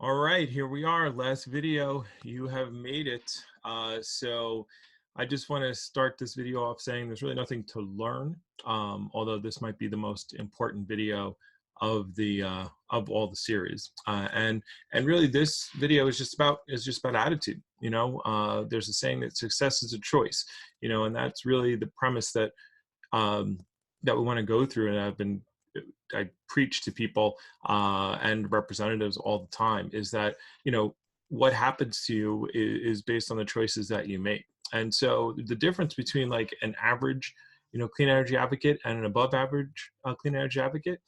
All right, here we are. Last video. You have made it. So I just want to start this video off saying there's really nothing to learn, although this might be the most important video of all the series. And really, this video is just about attitude. There's a saying that success is a choice. And that's really the premise um, that we want to go through. And I preach to people and representatives all the time is that what happens to you is based on the choices that you make. And so the difference between like an average clean energy advocate and an above average clean energy advocate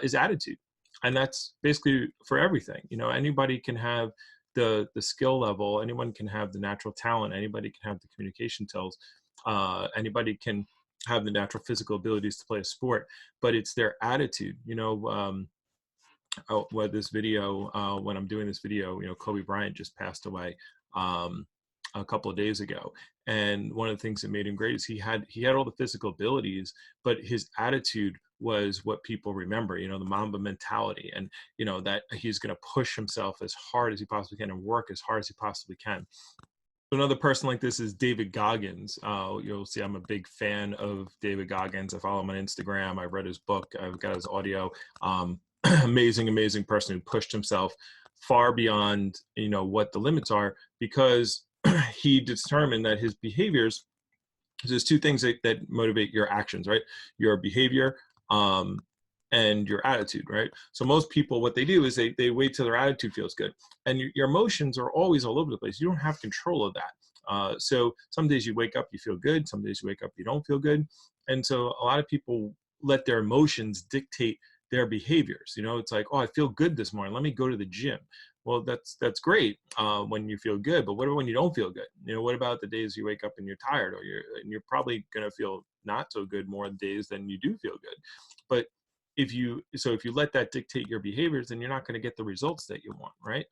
is attitude. And that's basically for everything. Anybody can have the skill level, anyone can have the natural talent, anybody can have the communication skills, anybody can have the natural physical abilities to play a sport, but it's their attitude. What this video, when I'm doing this video, Kobe Bryant just passed away a couple of days ago, and one of the things that made him great is he had all the physical abilities, but his attitude was what people remember. The Mamba mentality, and that he's going to push himself as hard as he possibly can and work as hard as he possibly can. Another person like this is David Goggins. You'll see I'm a big fan of David Goggins. I follow him on Instagram. I've read his book. I've got his audio. Amazing person who pushed himself far beyond what the limits are, because he determined that his behaviors. There's two things that motivate your actions, right? Your behavior, and your attitude, right? So most people, what they do is they wait till their attitude feels good, and your emotions are always all over the place. You don't have control of that. So some days you wake up, you feel good. Some days you wake up, you don't feel good. And so a lot of people let their emotions dictate their behaviors. It's like, oh, I feel good this morning. Let me go to the gym. Well, that's great when you feel good, but what about when you don't feel good? What about the days you wake up and you're tired, or you're probably gonna feel not so good more days than you do feel good. But if you let that dictate your behaviors, then you're not going to get the results that you want, right?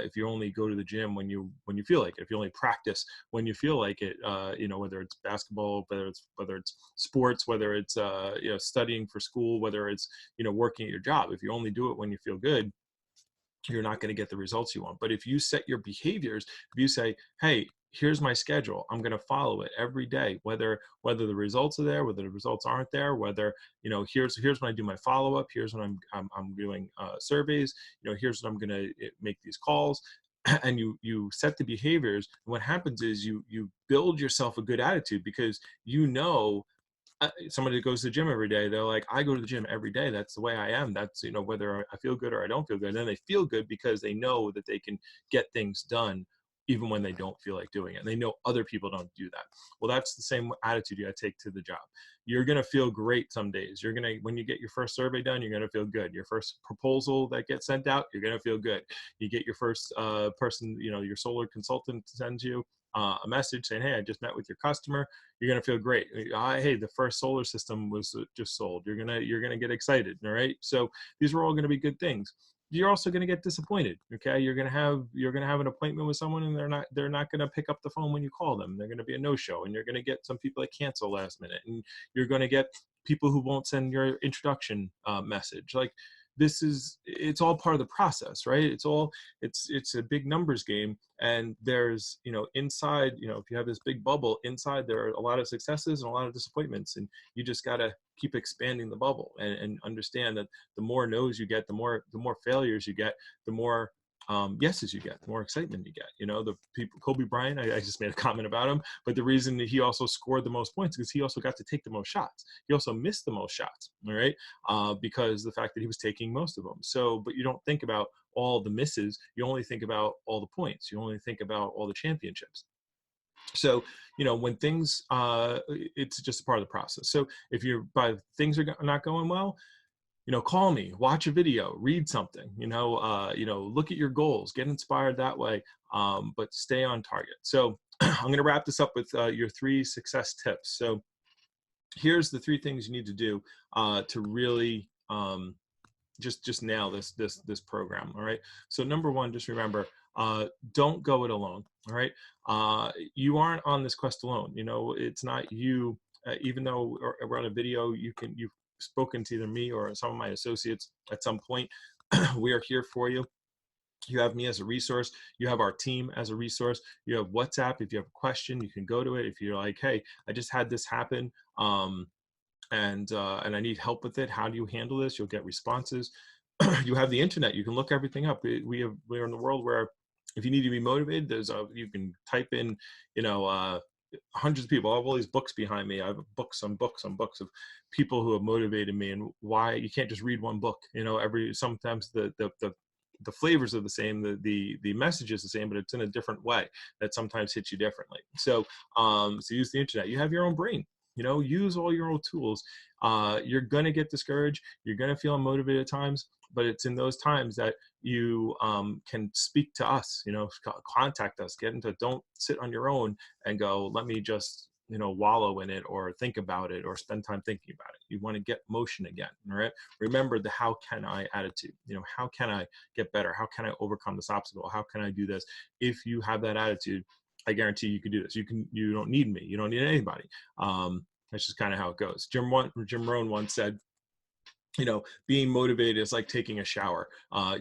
If you only go to the gym when you feel like it, if you only practice when you feel like it, whether it's basketball, whether it's sports, whether it's studying for school, whether it's working at your job, if you only do it when you feel good, you're not going to get the results you want. But if you set your behaviors, if you say, hey, here's my schedule, I'm going to follow it every day, whether the results are there, whether the results aren't there, whether here's when I do my follow-up, here's when I'm doing surveys, here's when I'm going to make these calls. And you set the behaviors, and what happens is you build yourself a good attitude, because somebody that goes to the gym every day, they're like, I go to the gym every day. That's the way I am. That's, whether I feel good or I don't feel good. And then they feel good because they know that they can get things done even when they don't feel like doing it. And they know other people don't do that. Well, that's the same attitude you got to take to the job. You're going to feel great some days. When you get your first survey done, you're going to feel good. Your first proposal that gets sent out, you're going to feel good. You get your first person, your solar consultant sends you a message saying, hey, I just met with your customer, you're going to feel great. Hey, the first solar system was just sold. You're going to get excited. All right. So these are all going to be good things. You're also going to get disappointed. Okay. You're going to have an appointment with someone, and they're not going to pick up the phone when you call them. They're going to be a no-show, and you're going to get some people that cancel last minute, and you're going to get people who won't send your introduction message. Like, it's all part of the process, right? It's a big numbers game, and there's inside, if you have this big bubble inside, there are a lot of successes and a lot of disappointments, and you just got to keep expanding the bubble, and understand that the more no's you get, the more failures you get, the more yeses you get, the more excitement you get. The people, Kobe Bryant, I just made a comment about him, but the reason that he also scored the most points is because he also got to take the most shots. He also missed the most shots, all right? Because the fact that he was taking most of them. So, but you don't think about all the misses. You only think about all the points. You only think about all the championships. So, when things, it's just a part of the process. So if things are not going well, call me, watch a video, read something, look at your goals, get inspired that way, but stay on target. So I'm going to wrap this up with your 3 success tips. So here's the 3 things you need to do to really just nail this program. All right. So number 1, just remember, don't go it alone. All right. You aren't on this quest alone. It's not you. Even though we're on a video, you've spoken to either me or some of my associates at some point. We are here for you. You have me as a resource. You have our team as a resource. You have WhatsApp. If you have a question, you can go to it. If you're like, hey, I just had this happen, and I need help with it. How do you handle this? You'll get responses. You have the internet. You can look everything up. We're in the world where if you need to be motivated, you can type in, you know, hundreds of people. I have all these books behind me. I have books on books on books of people who have motivated me, and why you can't just read one book. You know, sometimes the flavors are the same, the message is the same, but it's in a different way that sometimes hits you differently. So use the internet. You have your own brain. You know, use all your own tools. You're gonna get discouraged. You're gonna feel unmotivated at times, but it's in those times that you can speak to us. You know, contact us. Get into. Don't sit on your own and go, let me just, you know, wallow in it or think about it or spend time thinking about it. You want to get motion again. All right. Remember the how can I attitude. You know, how can I get better? How can I overcome this obstacle? How can I do this? If you have that attitude, I guarantee you can do this. You don't need me. You don't need anybody. That's just kind of how it goes. Jim Rohn once said, you know, being motivated is like taking a shower.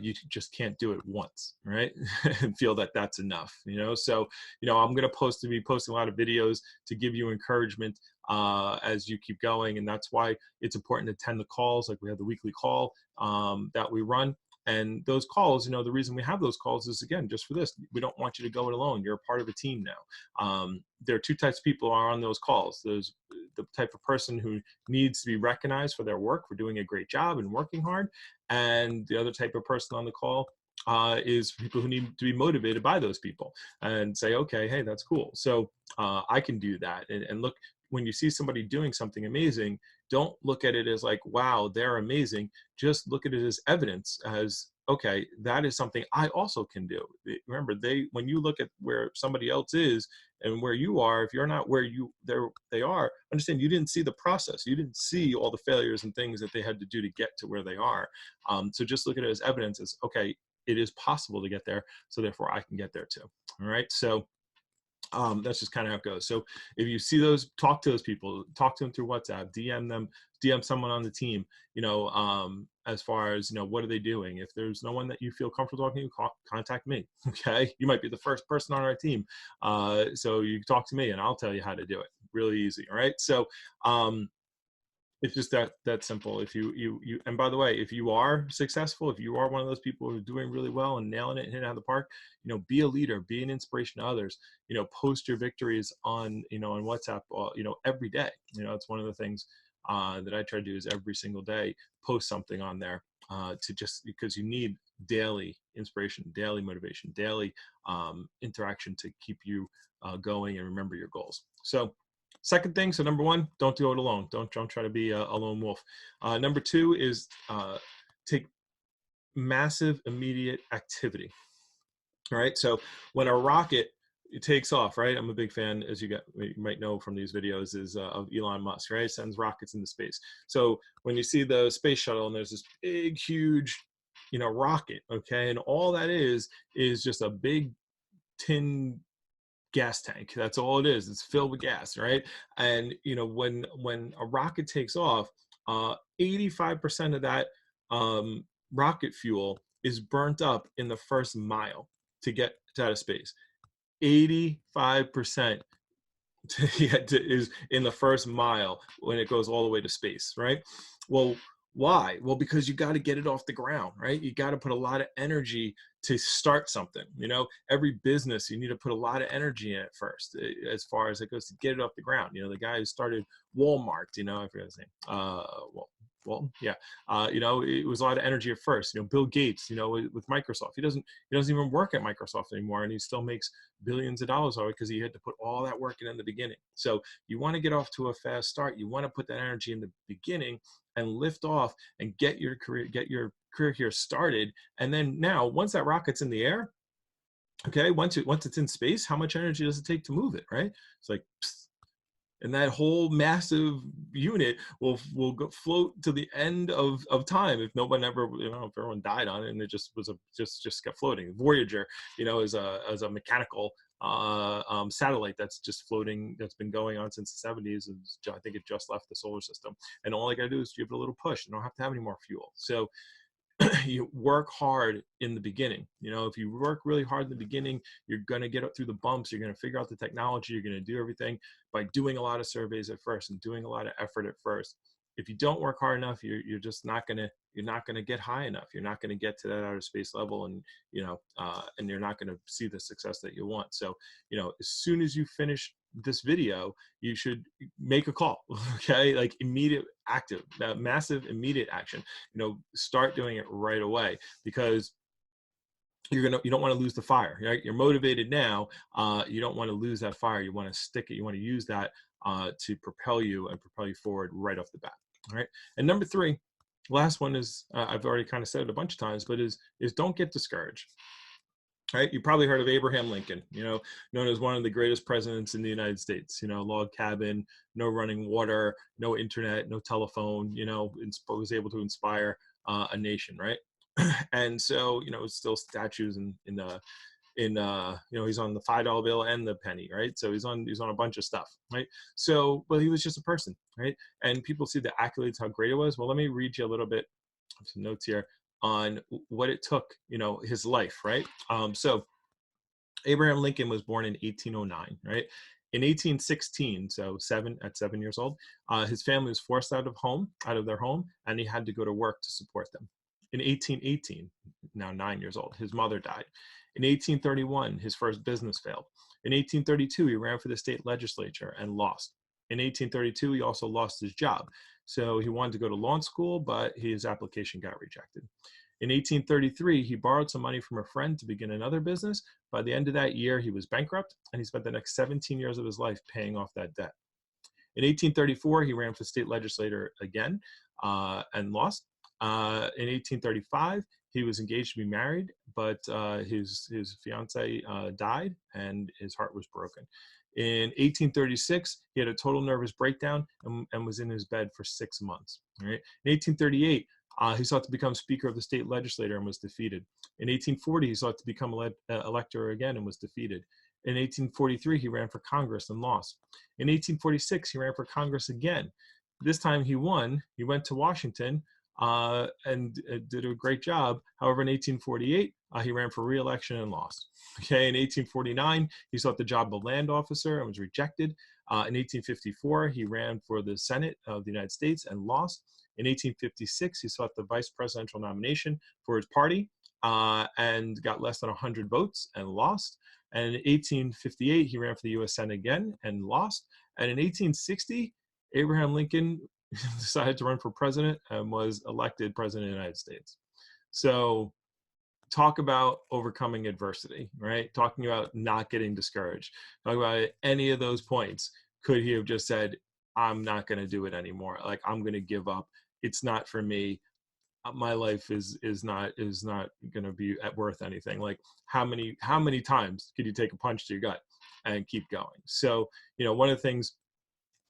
You just can't do it once, right? And feel that that's enough, you know? So, you know, I'm going to be posting a lot of videos to give you encouragement as you keep going. And that's why it's important to attend the calls. Like we have the weekly call that we run. And those calls, you know, the reason we have those calls is, again, just for this. We don't want you to go it alone. You're a part of a team now. There are two types of people who are on those calls. There's the type of person who needs to be recognized for their work, for doing a great job and working hard. And the other type of person on the call is people who need to be motivated by those people and say, okay, hey, that's cool. So I can do that. And look, when you see somebody doing something amazing, don't look at it as like, wow, they're amazing. Just look at it as evidence, as, okay, that is something I also can do. Remember, when you look at where somebody else is and where you are, if you're not where they are, understand you didn't see the process. You didn't see all the failures and things that they had to do to get to where they are. So just look at it as evidence, as, okay, it is possible to get there. So therefore I can get there too. All right. So that's just kind of how it goes. So if you see those, talk to those people, talk to them through WhatsApp, DM them, DM someone on the team, you know, as far as, you know, what are they doing? If there's no one that you feel comfortable talking to, contact me. Okay. You might be the first person on our team. So you talk to me and I'll tell you how to do it. Really easy. All right. So, it's just that simple. If you and by the way, if you are successful, if you are one of those people who are doing really well and nailing it, hitting it out of the park, you know, be a leader, be an inspiration to others. You know, post your victories on, you know, on WhatsApp, you know, every day. You know, it's one of the things that I try to do is every single day post something on there, to just, because you need daily inspiration, daily motivation, daily interaction to keep you going and remember your goals. So second thing, so number one, don't do it alone. Don't try to be a lone wolf. Number two is take massive immediate activity. All right. So when a rocket it takes off, right? I'm a big fan, as you might know from these videos, is of Elon Musk, right? Sends rockets into space. So when you see the space shuttle and there's this big, huge, you know, rocket, okay, and all that is just a big tin gas tank. That's all it is. It's filled with gas, right? And you know, when a rocket takes off, 85% of that rocket fuel is burnt up in the first mile to get out of space. 85% is in the first mile when it goes all the way to space, right? Well, why? Well, because you got to get it off the ground, right? You got to put a lot of energy to start something. You know, every business, you need to put a lot of energy in it first, as far as it goes to get it off the ground. You know, the guy who started Walmart, you know, I forget his name. Walton, yeah. You know, it was a lot of energy at first. You know, Bill Gates, you know, with Microsoft, he doesn't even work at Microsoft anymore, and he still makes billions of dollars on it because he had to put all that work in the beginning. So you want to get off to a fast start. You want to put that energy in the beginning and lift off and get your career here started. And then now, once that rocket's in the air, okay, once it's in space, how much energy does it take to move it, right? It's like, psst, and that whole massive unit will go, float to the end of time if no one ever, you know, if everyone died on it and it just was just kept floating. Voyager, you know, is a mechanical satellite that's just floating, that's been going on since the 70s, and I think it just left the solar system, and all I gotta do is give it a little push and don't have to have any more fuel. So you work hard in the beginning. You know, if you work really hard in the beginning, you're going to get up through the bumps. You're going to figure out the technology. You're going to do everything by doing a lot of surveys at first and doing a lot of effort at first. If you don't work hard enough, you're just not going to, you're not going to get high enough. You're not going to get to that outer space level, and and you're not going to see the success that you want. So, as soon as you finish this video, you should make a call. Okay, like immediate active, massive immediate action. Start doing it right away, because you don't want to lose the fire, right? You're motivated now. You don't want to lose that fire. You want to stick it. You want to use that to propel you forward right off the bat. All right. And number three, last one is, I've already kind of said it a bunch of times, but is don't get discouraged. Right? You probably heard of Abraham Lincoln, known as one of the greatest presidents in the United States. Log cabin, no running water, no internet, no telephone. Was able to inspire a nation, right? And so, it's still statues he's on the $5 bill and the penny, right? So he's on a bunch of stuff, right? So, but he was just a person, right? And people see the accolades, how great it was. Well, let me read you a little bit of some notes here on what it took, his life, right? So Abraham Lincoln was born in 1809, right? In 1816, so 7 years old, his family was forced out of their home, and he had to go to work to support them. In 1818, now 9 years old, his mother died. In 1831, his first business failed. In 1832, he ran for the state legislature and lost. In 1832, he also lost his job. So he wanted to go to law school, but his application got rejected. In 1833, he borrowed some money from a friend to begin another business. By the end of that year, he was bankrupt, and he spent the next 17 years of his life paying off that debt. In 1834, he ran for state legislator again and lost. In 1835, he was engaged to be married, but his fiancée died, and his heart was broken. In 1836, he had a total nervous breakdown and was in his bed for 6 months. Right? In 1838, he sought to become Speaker of the state legislature and was defeated. In 1840, he sought to become elector again and was defeated. In 1843, he ran for Congress and lost. In 1846, he ran for Congress again. This time he won. He went to Washington and did a great job. However, in 1848, he ran for re-election and lost. Okay, in 1849, he sought the job of land officer and was rejected. In 1854, he ran for the Senate of the United States and lost. In 1856, he sought the vice presidential nomination for his party and got less than 100 votes and lost. And in 1858, he ran for the U.S. Senate again and lost. And in 1860, Abraham Lincoln decided to run for president and was elected president of the United States. So talk about overcoming adversity, right? Talking about not getting discouraged. Talking about any of those points. Could he have just said, I'm not going to do it anymore. Like, I'm going to give up. It's not for me. My life is not going to be worth anything. Like, how many times could you take a punch to your gut and keep going? So, one of the things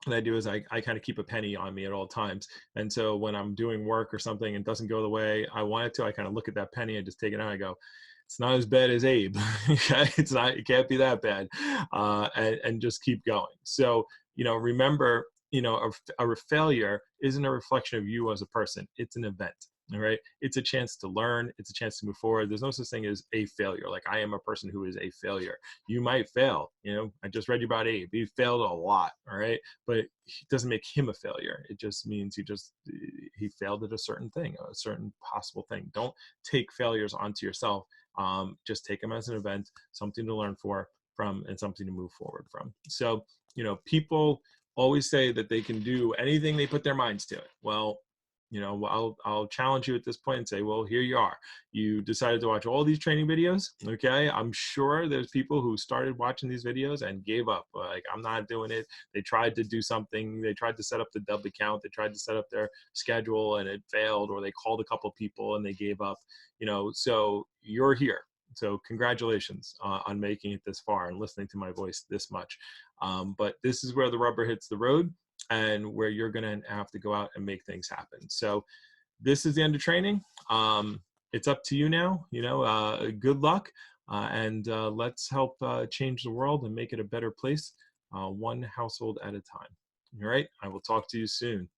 that I do is I kind of keep a penny on me at all times. And so when I'm doing work or something and it doesn't go the way I want it to, I kind of look at that penny and just take it out. I go, it's not as bad as Abe. Okay? It can't be that bad. And just keep going. So, remember, a failure isn't a reflection of you as a person. It's an event. All right. It's a chance to learn. It's a chance to move forward. There's no such thing as a failure. Like, I am a person who is a failure. You might fail. I just read you about Abe. He failed a lot. All right. But it doesn't make him a failure. It just means he failed at a certain thing, a certain possible thing. Don't take failures onto yourself. Just take them as an event, something to learn from, and something to move forward from. So, people always say that they can do anything they put their minds to it. Well, I'll challenge you at this point and say, well, here you are. You decided to watch all these training videos. Okay. I'm sure there's people who started watching these videos and gave up. Like, I'm not doing it. They tried to do something. They tried to set up the dub account. They tried to set up their schedule and it failed, or they called a couple people and they gave up, so you're here. So congratulations on making it this far and listening to my voice this much. But this is where the rubber hits the road, and where you're going to have to go out and make things happen. So this is the end of training. It's up to you now. Good luck, and let's help change the world and make it a better place, one household at a time. All right. I will talk to you soon.